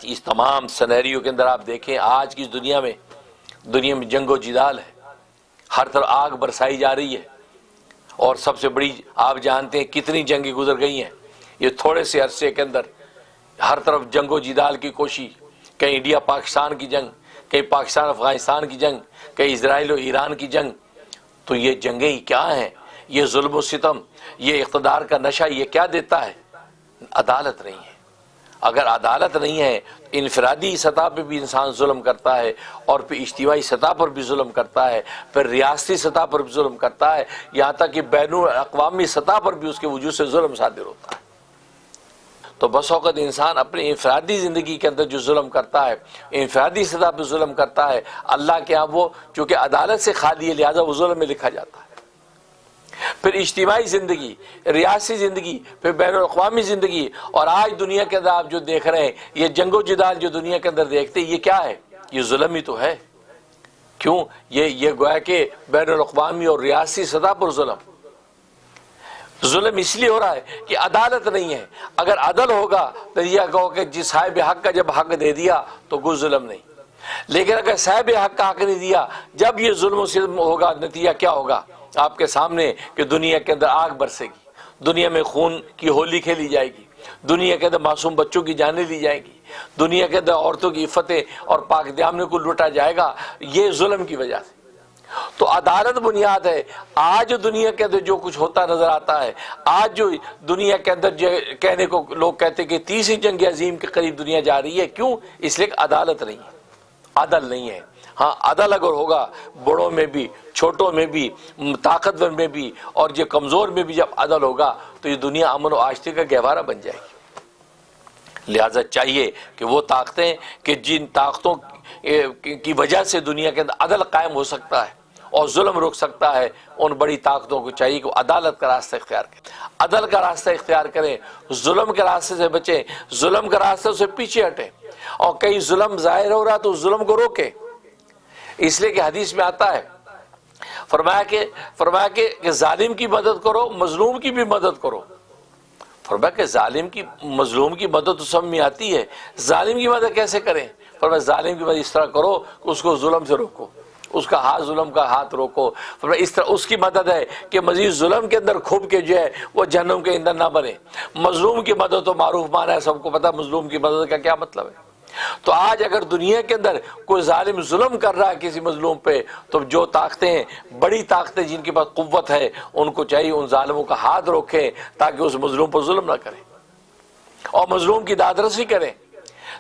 اس تمام سینیریو کے اندر آپ دیکھیں آج کی دنیا میں جنگ و جدال ہے، ہر طرف آگ برسائی جا رہی ہے، اور سب سے بڑی آپ جانتے ہیں کتنی جنگیں گزر گئی ہیں یہ تھوڑے سے عرصے کے اندر، ہر طرف جنگ و جدال کی کوشش، کہیں انڈیا پاکستان کی جنگ، کہیں پاکستان افغانستان کی جنگ، کہیں اسرائیل و ایران کی جنگ. تو یہ جنگیں ہی کیا ہیں؟ یہ ظلم و ستم، یہ اقتدار کا نشہ، یہ کیا دیتا ہے؟ عدالت نہیں ہے. اگر عدالت نہیں ہے، انفرادی سطح پہ بھی انسان ظلم کرتا ہے، اور پھر اجتماعی سطح پر بھی ظلم کرتا ہے، پھر ریاستی سطح پر بھی ظلم کرتا ہے، یہاں تک کہ بین الاقوامی سطح پر بھی اس کے وجود سے ظلم صادر ہوتا ہے. تو بس اوقات انسان اپنی انفرادی زندگی کے اندر جو ظلم کرتا ہے، انفرادی سطح پہ ظلم کرتا ہے، اللہ کے ہاں وہ چونکہ عدالت سے خالی ہے لہذا وہ ظلم میں لکھا جاتا ہے. پھر اجتماعی زندگی، ریاستی زندگی، پھر بین الاقوامی زندگی، اور آج دنیا کے اندر آپ جو دیکھ رہے ہیں یہ جنگ و جدال جو دنیا کے اندر دیکھتے ہیں، یہ کیا ہے؟ یہ ظلم ہی تو ہے. کیوں؟ یہ گویا کہ بین الاقوامی اور ریاستی سطح پر ظلم اس لیے ہو رہا ہے کہ عدالت نہیں ہے. اگر عدل ہوگا تو یہ کہو کہ جس صاحب حق کا جب حق دے دیا تو کوئی ظلم نہیں، لیکن اگر صاحب حق کا حق نہیں دیا، جب یہ ظلم و ستم ہوگا نتیجہ کیا ہوگا آپ کے سامنے؟ کہ دنیا کے اندر آگ برسے گی، دنیا میں خون کی ہولی کھیلی جائے گی، دنیا کے اندر معصوم بچوں کی جانیں لی جائیں گی، دنیا کے اندر عورتوں کی عفتیں اور پاک دامنوں کو لوٹا جائے گا، یہ ظلم کی وجہ سے. تو عدالت بنیاد ہے. آج دنیا کے اندر جو کچھ ہوتا نظر آتا ہے، آج جو دنیا کے اندر جو کہنے کو لوگ کہتے ہیں کہ تیسری جنگ عظیم کے قریب دنیا جا رہی ہے، کیوں؟ اس لیے کہ عدالت نہیں ہے، عدل نہیں ہے. ہاں عدل اگر ہوگا، بڑوں میں بھی، چھوٹوں میں بھی، طاقتور میں بھی، اور یہ کمزور میں بھی جب عدل ہوگا تو یہ دنیا امن و آشتی کا گہوارہ بن جائے گی. لہذا چاہیے کہ وہ طاقتیں کہ جن طاقتوں کی وجہ سے دنیا کے اندر عدل قائم ہو سکتا ہے اور ظلم رک سکتا ہے، ان بڑی طاقتوں کو چاہیے کہ عدالت کا راستہ اختیار کریں، عدل کا راستہ اختیار کریں، ظلم کے راستے سے بچیں، ظلم کے راستے سے پیچھے ہٹیں، اور کہیں ظلم ظاہر ہو رہا تو ظلم کو روکیں. اس لیے کہ حدیث میں آتا ہے، فرمایا کہ ظالم کی مدد کرو، مظلوم کی بھی مدد کرو. فرمایا کہ ظالم کی مظلوم کی مدد تو سب میں آتی ہے، ظالم کی مدد کیسے کریں؟ فرمایا ظالم کی مدد اس طرح کرو کہ اس کو ظلم سے روکو، اس کا ہاتھ ظلم کا ہاتھ روکو. فرمایا اس طرح اس کی مدد ہے کہ مزید ظلم کے اندر کھپ کے جو ہے وہ جہنم کے اندر نہ بنے. مظلوم کی مدد تو معروف معنی ہے، سب کو پتہ مظلوم کی مدد کا کیا مطلب ہے. تو آج اگر دنیا کے اندر کوئی ظالم ظلم کر رہا ہے کسی مظلوم پہ، تو جو طاقتیں ہیں، بڑی طاقتیں جن کے پاس قوت ہے، ان کو چاہیے ان ظالموں کا ہاتھ روکیں تاکہ اس مظلوم پر ظلم نہ کریں اور مظلوم کی دادرسی کریں.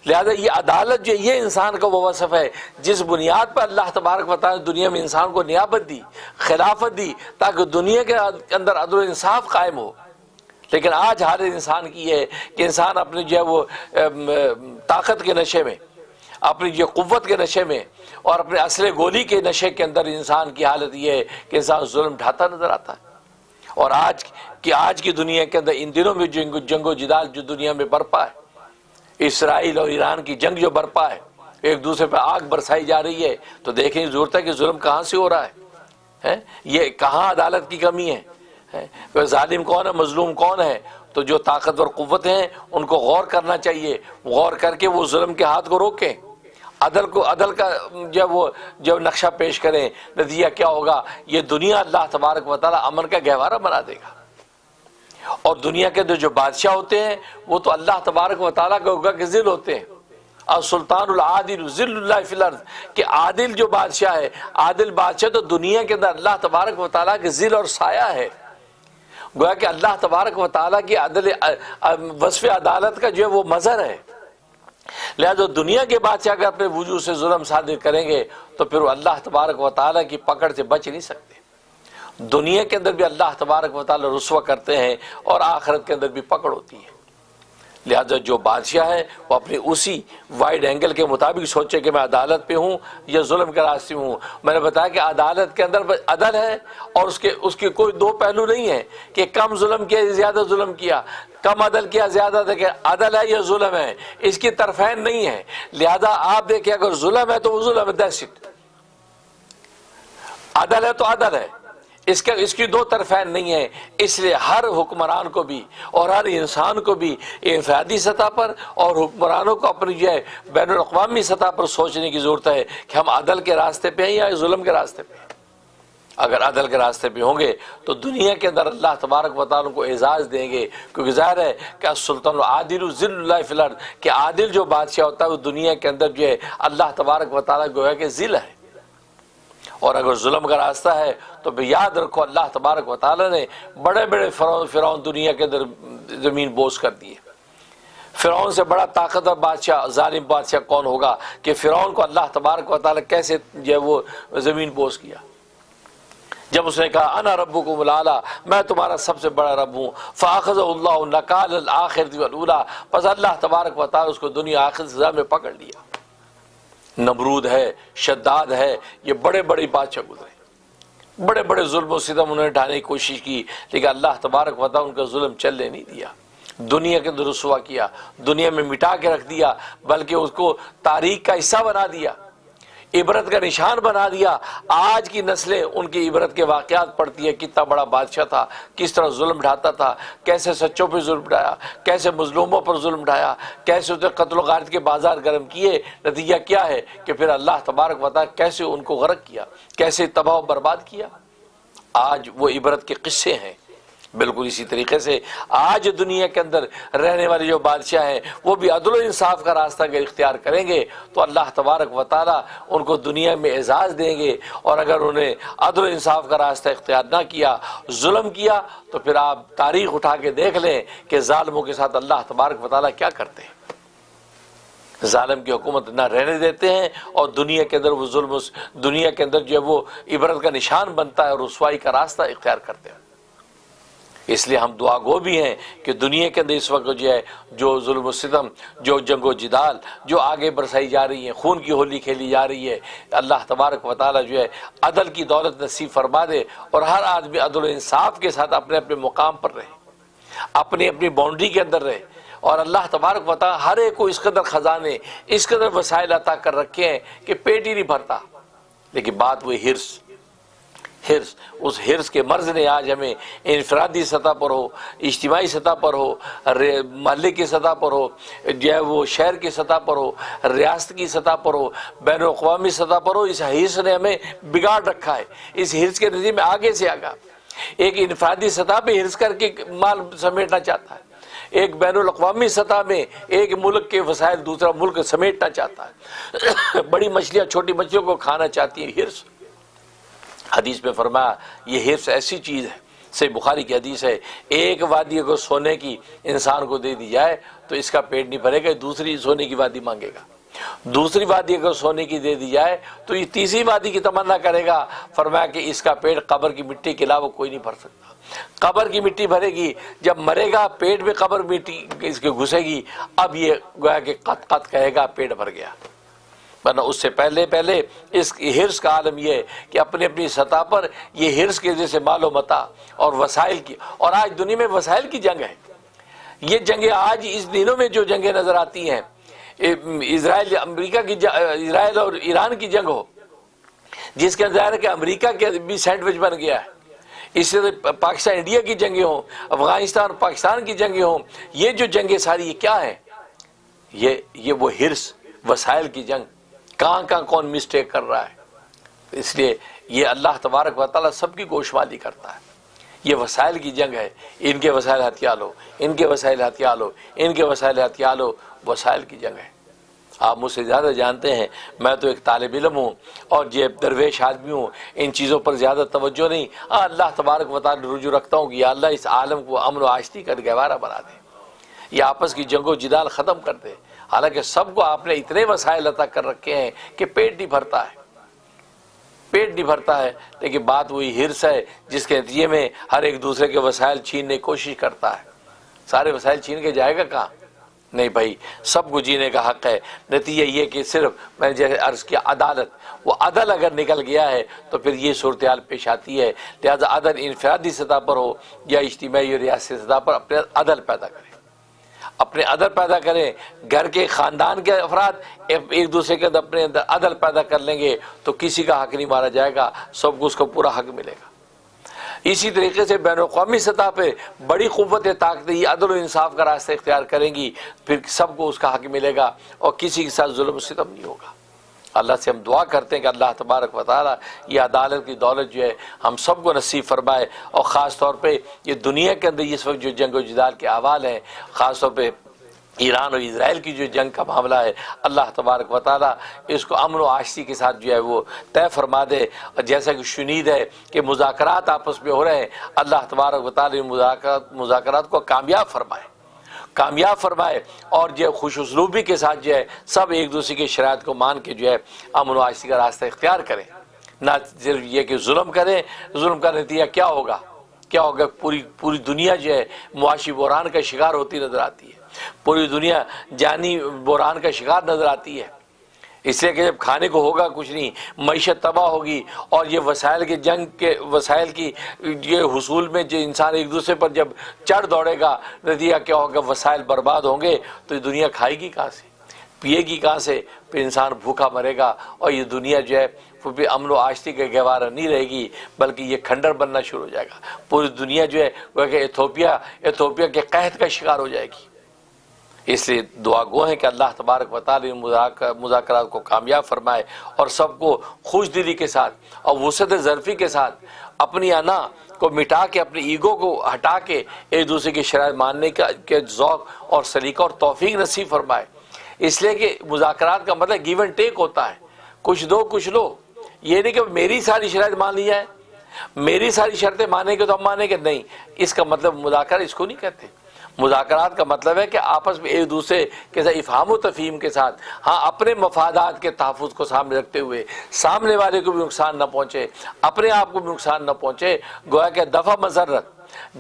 لہذا یہ عدالت جو یہ انسان کا وہ وصف ہے جس بنیاد پر اللہ تبارک و تعالی نے دنیا میں انسان کو نیابت دی، خلافت دی، تاکہ دنیا کے اندر عدل و انصاف قائم ہو. لیکن آج حالت انسان کی ہے کہ انسان اپنی جو ہے وہ طاقت کے نشے میں، اپنی جو قوت کے نشے میں، اور اپنے اسلحے گولی کے نشے کے اندر انسان کی حالت یہ ہے کہ انسان ظلم ڈھاتا نظر آتا ہے. اور آج کی دنیا کے اندر ان دنوں میں جنگ و جدال جو دنیا میں برپا ہے، اسرائیل اور ایران کی جنگ جو برپا ہے، ایک دوسرے پہ آگ برسائی جا رہی ہے، تو دیکھیں ضرورت ہے کہ ظلم کہاں سے ہو رہا ہے، یہ کہاں عدالت کی کمی ہے، ظالم کون ہے، مظلوم کون ہے. تو جو طاقتور قوتیں ہیں ان کو غور کرنا چاہیے، غور کر کے وہ ظلم کے ہاتھ کو روکیں، عدل کا جب نقشہ پیش کریں. نتیجہ کیا ہوگا؟ یہ دنیا اللہ تبارک و تعالی امن کا گہوارہ بنا دے گا. اور دنیا کے اندر جو بادشاہ ہوتے ہیں وہ تو اللہ تبارک و تعالیٰ کے ذل ہوتے ہیں. السلطان العادل ذل اللہ فی الارض، کہ عادل جو بادشاہ ہے، عادل بادشاہ تو دنیا کے اندر اللہ تبارک و تعالیٰ کے ذل اور سایہ ہے. گویا کہ اللہ تبارک و تعالیٰ کی عدل وصف عدالت کا جو ہے وہ مظہر ہے. لہذا دنیا کے بادشاہ اگر اپنے وجود سے ظلم صادر کریں گے تو پھر وہ اللہ تبارک و تعالیٰ کی پکڑ سے بچ نہیں سکتے. دنیا کے اندر بھی اللہ تبارک و تعالیٰ رسوا کرتے ہیں اور آخرت کے اندر بھی پکڑ ہوتی ہے. لہذا جو بادشاہ ہے وہ اپنی اسی وائڈ اینگل کے مطابق سوچے کہ میں عدالت پہ ہوں یا ظلم کے راستے ہوں. میں نے بتایا کہ عدالت کے اندر عدل ہے، اور اس کے کوئی دو پہلو نہیں ہے کہ کم ظلم کیا زیادہ ظلم کیا، کم عدل کیا زیادہ دیکھیں عدل ہے یا ظلم ہے، اس کی طرفین نہیں ہے. لہذا آپ دیکھیں اگر ظلم ہے تو وہ ظلم ہے، دیٹس اٹ. عدل ہے تو عدل ہے، اس کی دو طرفین نہیں ہے، اس لیے ہر حکمران کو بھی اور ہر انسان کو بھی انفرادی سطح پر اور حکمرانوں کو اپنی جو ہے بین الاقوامی سطح پر سوچنے کی ضرورت ہے کہ ہم عدل کے راستے پہ ہیں یا ظلم کے راستے پہ ہیں۔ اگر عدل کے راستے پہ ہوں گے تو دنیا کے اندر اللہ تبارک و تعالیٰ کو اعزاز دیں گے، کیونکہ ظاہر ہے کہ السلطان العادل ذل اللہ فی الارض، کہ عادل جو بادشاہ ہوتا ہے وہ دنیا کے اندر جو ہے اللہ تبارک و تعالیٰ گویا کہ ذل ہے۔ اور اگر ظلم کا راستہ ہے تو بھی یاد رکھو اللہ تبارک و تعالیٰ نے بڑے بڑے فرعون دنیا کے اندر زمین بوس کر دیے۔ فرعون سے بڑا طاقتور بادشاہ، ظالم بادشاہ کون ہوگا کہ فرعون کو اللہ تبارک و تعالیٰ کیسے جو ہے وہ زمین بوس کیا۔ جب اس نے کہا انا ربکم الاعلی، میں تمہارا سب سے بڑا رب ہوں، فاخذہ اللہ نکال الآخرۃ والاولی، پس اللہ تبارک و تعالیٰ اس کو دنیا آخرت سزا میں پکڑ لیا۔ نمرود ہے، شداد ہے، یہ بڑے بڑے بادشاہ گزرے، بڑے بڑے ظلم و ستم انہوں نے ڈھانے کی کوشش کی، لیکن اللہ تبارک و تعالیٰ ان کا ظلم چلنے نہیں دیا، دنیا کے اندر رسوا کیا، دنیا میں مٹا کے رکھ دیا، بلکہ اس کو تاریخ کا حصہ بنا دیا، عبرت کا نشان بنا دیا۔ آج کی نسلیں ان کی عبرت کے واقعات پڑھتی ہے، کتنا بڑا بادشاہ تھا، کس طرح ظلم ڈھاتا تھا، کیسے سچوں پہ ظلم ڈھایا، کیسے مظلوموں پر ظلم ڈھایا، کیسے اسے قتل و غارت کے بازار گرم کیے۔ نتیجہ کیا ہے کہ پھر اللہ تبارک و تعالیٰ کیسے ان کو غرق کیا، کیسے تباہ و برباد کیا۔ آج وہ عبرت کے قصے ہیں۔ بالکل اسی طریقے سے آج دنیا کے اندر رہنے والے جو بادشاہ ہیں وہ بھی عدل و انصاف کا راستہ اگر اختیار کریں گے تو اللہ تبارک و تعالیٰ ان کو دنیا میں اعزاز دیں گے، اور اگر انہیں عدل و انصاف کا راستہ اختیار نہ کیا، ظلم کیا، تو پھر آپ تاریخ اٹھا کے دیکھ لیں کہ ظالموں کے ساتھ اللہ تبارک و تعالیٰ کیا کرتے ہیں۔ ظالم کی حکومت نہ رہنے دیتے ہیں، اور دنیا کے اندر وہ ظلم دنیا کے اندر جو ہے وہ عبرت کا نشان بنتا ہے اور رسوائی کا راستہ اختیار کرتے ہیں۔ اس لیے ہم دعا گو بھی ہیں کہ دنیا کے اندر اس وقت جو ہے جو ظلم و ستم، جو جنگ و جدال جو آگے برسائی جا رہی ہیں، خون کی ہولی کھیلی جا رہی ہے، اللہ تبارک و تعالیٰ جو ہے عدل کی دولت نصیب فرما دے، اور ہر آدمی عدل و انصاف کے ساتھ اپنے اپنے مقام پر رہے، اپنی اپنی باؤنڈری کے اندر رہے، اور اللہ تبارک و تعالیٰ ہر ایک کو اس قدر خزانے، اس قدر وسائل عطا کر رکھے ہیں کہ پیٹ ہی نہیں بھرتا۔ لیکن بات وہی ہرس، اس ہرس کے مرض نے آج ہمیں انفرادی سطح پر ہو، اجتماعی سطح پر ہو، محلے کی سطح پر ہو، جو ہے وہ شہر کی سطح پر ہو، ریاست کی سطح پر ہو، بین الاقوامی سطح پر ہو، اس ہرس نے ہمیں بگاڑ رکھا ہے۔ اس ہرس کے نتیجے میں آگے سے آگا ایک انفرادی سطح پہ ہرس کر کے مال سمیٹنا چاہتا ہے، ایک بین الاقوامی سطح میں ایک ملک کے وسائل دوسرا ملک سمیٹنا چاہتا ہے، بڑی مچھلیاں چھوٹی مچھلیوں کو کھانا چاہتی ہیں، ہرس۔ حدیث میں فرمایا یہ ہرس ایسی چیز ہے، صحیح بخاری کی حدیث ہے، ایک وادی اگر سونے کی انسان کو دے دی جائے تو اس کا پیٹ نہیں بھرے گا، دوسری سونے کی وادی مانگے گا، دوسری وادی اگر سونے کی دے دی جائے تو یہ تیسری وادی کی تمنا کرے گا۔ فرمایا کہ اس کا پیٹ قبر کی مٹی کے علاوہ کوئی نہیں بھر سکتا۔ قبر کی مٹی بھرے گی، جب مرے گا پیٹ میں قبر مٹی اس کے گھسے گی، اب یہ گویا کہ قط قط کہے گا پیٹ بھر گیا، ورنہ اس سے پہلے اس ہرس کا عالم یہ ہے کہ اپنی اپنی سطح پر یہ ہرس کے وجہ سے مال و متاع اور وسائل کی، اور آج دنیا میں وسائل کی جنگ ہے۔ یہ جنگیں آج اس دنوں میں جو جنگیں نظر آتی ہیں، اسرائیل امریکہ کی اسرائیل اور ایران کی جنگ ہو، جس کے ظاہر ہے کہ امریکہ کے بھی سینڈوچ بن گیا ہے، اس سے پاکستان انڈیا کی جنگیں ہوں، افغانستان اور پاکستان کی جنگیں ہوں، یہ جو جنگیں ساری یہ کیا ہیں؟ یہ وہ ہرس، وسائل کی جنگ، کہاں کون مسٹیک کر رہا ہے۔ اس لیے یہ اللہ تبارک و تعالیٰ سب کی گوشمالی کرتا ہے۔ یہ وسائل کی جنگ ہے، ان کے وسائل ہتھیار لو، ان کے وسائل ہتھیار لو، ان کے وسائل ہتھیار لو، وسائل کی جنگ ہے۔ آپ مجھ سے زیادہ جانتے ہیں، میں تو ایک طالب علم ہوں اور یہ درویش آدمی ہوں، ان چیزوں پر زیادہ توجہ نہیں، اللہ تبارک و تعالیٰ رجوع رکھتا ہوں کہ یا اللہ اس عالم کو امن و آشتی کا گہوارہ بنا دے، یہ آپس کی جنگ و جدال ختم کر دے۔ حالانکہ سب کو آپ نے اتنے وسائل عطا کر رکھے ہیں کہ پیٹ نہیں بھرتا ہے، پیٹ نہیں بھرتا ہے، لیکن بات وہی ہرس ہے جس کے نتیجے میں ہر ایک دوسرے کے وسائل چھیننے کی کوشش کرتا ہے۔ سارے وسائل چھین کے جائے گا کہاں؟ نہیں بھائی، سب کو جینے کا حق ہے۔ نتیجہ یہ کہ صرف میں نے جیسے عرض کیا عدالت، وہ عدل اگر نکل گیا ہے تو پھر یہ صورتحال پیش آتی ہے۔ لہذا عدل انفرادی سطح پر ہو یا اجتماعی اور ریاستی سطح پر اپنے عدل پیدا کریں، اپنے عدل پیدا کریں۔ گھر کے خاندان کے افراد ایک دوسرے کے اندر اپنے اندر عدل پیدا کر لیں گے تو کسی کا حق نہیں مارا جائے گا، سب کو اس کا پورا حق ملے گا۔ اسی طریقے سے بین الاقوامی سطح پہ بڑی قوت طاقت یہ عدل و انصاف کا راستہ اختیار کریں گی، پھر سب کو اس کا حق ملے گا اور کسی کے ساتھ ظلم و ستم نہیں ہوگا۔ اللہ سے ہم دعا کرتے ہیں کہ اللہ تبارک و تعالیٰ یہ عدالت کی دولت جو ہے ہم سب کو نصیب فرمائے، اور خاص طور پہ یہ دنیا کے اندر اس وقت جو جنگ و جدال کے احوال ہیں، خاص طور پہ ایران اور اسرائیل کی جو جنگ کا معاملہ ہے، اللہ تبارک و تعالیٰ اس کو امن و آشتی کے ساتھ جو ہے وہ طے فرما دے، اور جیسا کہ شنید ہے کہ مذاکرات آپس میں ہو رہے ہیں، اللہ تبارک و تعالیٰ مذاکرات کو کامیاب فرمائے اور جو خوش اسلوبی کے ساتھ جو ہے سب ایک دوسرے کی شرائط کو مان کے جو ہے امن و آشتی کا راستہ اختیار کریں، نہ صرف یہ کہ ظلم کریں۔ ظلم کا نتیجہ کیا ہوگا؟ پوری دنیا جو ہے معاشی بحران کا شکار ہوتی نظر آتی ہے، پوری دنیا جانی بحران کا شکار نظر آتی ہے، اس لیے کہ جب کھانے کو ہوگا کچھ نہیں، معیشت تباہ ہوگی، اور یہ وسائل کے جنگ کے وسائل کی یہ حصول میں جو انسان ایک دوسرے پر جب چڑھ دوڑے گا، نتیجہ کیا ہوگا؟ وسائل برباد ہوں گے تو یہ دنیا کھائے گی کہاں سے، پیے گی کہاں سے؟ پھر انسان بھوکا مرے گا، اور یہ دنیا جو ہے پھر امن و آشتی کا گہوارہ نہیں رہے گی، بلکہ یہ کھنڈر بننا شروع ہو جائے گا۔ پوری دنیا جو ہے وہ کہ ایتھوپیا کے قحط کا شکار ہو جائے گی۔ اس لیے دعا گو ہیں کہ اللہ تبارک و تعالی مذاکرات کو کامیاب فرمائے، اور سب کو خوش دلی کے ساتھ اور وسعت ظرفی کے ساتھ اپنی انا کو مٹا کے، اپنی ایگو کو ہٹا کے ایک دوسرے کی شرائط ماننے کے ذوق اور سلیقہ اور توفیق نصیب فرمائے۔ اس لیے کہ مذاکرات کا مطلب گیو اینڈ ٹیک ہوتا ہے، کچھ دو کچھ لو، یہ نہیں کہ میری ساری شرائط مان لی جائے، میری ساری شرطیں مانیں گے تو ہم مانیں گے، نہیں، اس کا مطلب مذاکرہ اس کو نہیں کہتے۔ مذاکرات کا مطلب ہے کہ آپس میں ایک دوسرے کے ساتھ افہام و تفہیم کے ساتھ، ہاں، اپنے مفادات کے تحفظ کو سامنے رکھتے ہوئے سامنے والے کو بھی نقصان نہ پہنچے، اپنے آپ کو بھی نقصان نہ پہنچے، گویا کہ دفع مضرت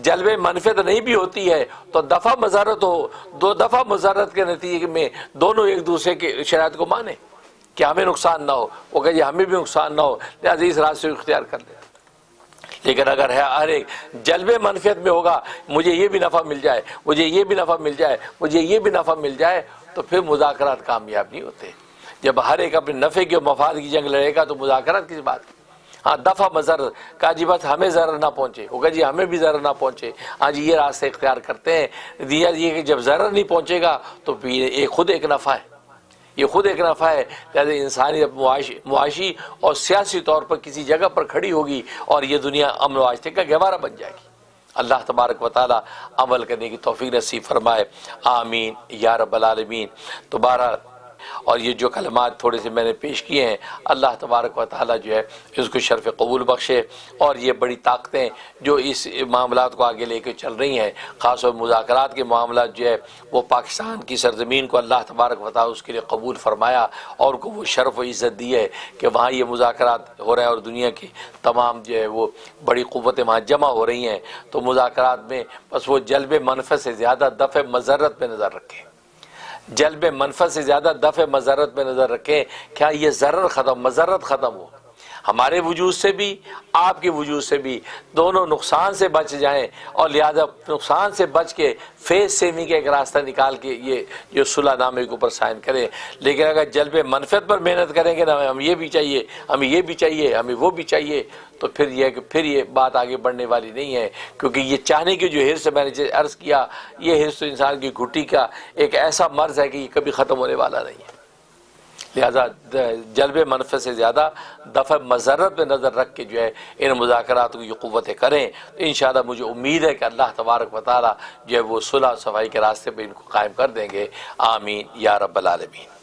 جلب منفعت نہیں بھی ہوتی ہے تو دفع مضرت ہو، دو دفع مضرت کے نتیجے میں دونوں ایک دوسرے کی شرائط کو مانیں کہ ہمیں نقصان نہ ہو، وہ کہ ہمیں بھی نقصان نہ ہو، لہٰذا اس راستے کو اختیار کر لیں۔ لیکن اگر ہے ہر ایک جلب منفعت میں ہوگا، مجھے یہ بھی نفع مل جائے، مجھے یہ بھی نفع مل جائے، مجھے یہ بھی نفع مل جائے، تو پھر مذاکرات کامیاب نہیں ہوتے۔ جب ہر ایک اپنے نفع کے مفاد کی جنگ لڑے گا تو مذاکرات کس بات کی؟ ہاں، دفع مضر کا جی بس ہمیں ضرر نہ پہنچے، ہوگا جی ہمیں بھی ضرر نہ پہنچے، ہاں جی یہ راستے اختیار کرتے ہیں۔ یہ کہ جب ضرر نہیں پہنچے گا تو پھر یہ خود ایک نفع ہے، یہ خود ایک نفع ہے، لہذا انسانیت معاشی اور سیاسی طور پر کسی جگہ پر کھڑی ہوگی اور یہ دنیا امن و آشتی کا گہوارہ بن جائے گی۔ اللہ تبارک و تعالی عمل کرنے کی توفیق نصیب فرمائے، آمین یا رب العالمین۔ تو بہرحال اور یہ جو کلمات تھوڑے سے میں نے پیش کیے ہیں، اللہ تبارک و تعالی جو ہے اس کو شرف قبول بخشے، اور یہ بڑی طاقتیں جو اس معاملات کو آگے لے کے چل رہی ہیں، خاص طور مذاکرات کے معاملات جو ہے وہ پاکستان کی سرزمین کو اللہ تبارک و تعالی اس کے لیے قبول فرمایا، اور کو وہ شرف و عزت دی ہے کہ وہاں یہ مذاکرات ہو رہے ہیں، اور دنیا کی تمام جو ہے وہ بڑی قوتیں وہاں جمع ہو رہی ہیں۔ تو مذاکرات میں بس وہ جلب منفعت سے زیادہ دفع مضرت پہ نظر رکھیں، جلب منفعت سے زیادہ دفع مضرت پہ نظر رکھیں، کیا یہ ضرر ختم، مضرت ختم ہو، ہمارے وجود سے بھی آپ کے وجود سے بھی، دونوں نقصان سے بچ جائیں، اور لہذا نقصان سے بچ کے فیس سیونگ کا ایک راستہ نکال کے یہ جو صلح نامے کے اوپر سائن کریں۔ لیکن اگر جلب منفعت پر محنت کریں گے نا، ہمیں یہ بھی چاہیے، ہمیں یہ بھی چاہیے، ہمیں وہ بھی چاہیے، تو پھر یہ بات آگے بڑھنے والی نہیں ہے، کیونکہ یہ چاہنے کی جو حرص میں نے عرض کیا، یہ حرص تو انسان کی گھٹی کا ایک ایسا مرض ہے کہ یہ کبھی ختم ہونے والا نہیں ہے۔ لہذا جلب منفعت سے زیادہ دفع مضرت پہ نظر رکھ کے جو ہے ان مذاکرات کو یہ قوتیں کریں، تو انشاءاللہ مجھے امید ہے کہ اللہ تبارک و تعالی جو ہے وہ صلح و صفائی کے راستے پہ ان کو قائم کر دیں گے، آمین یا رب العالمین۔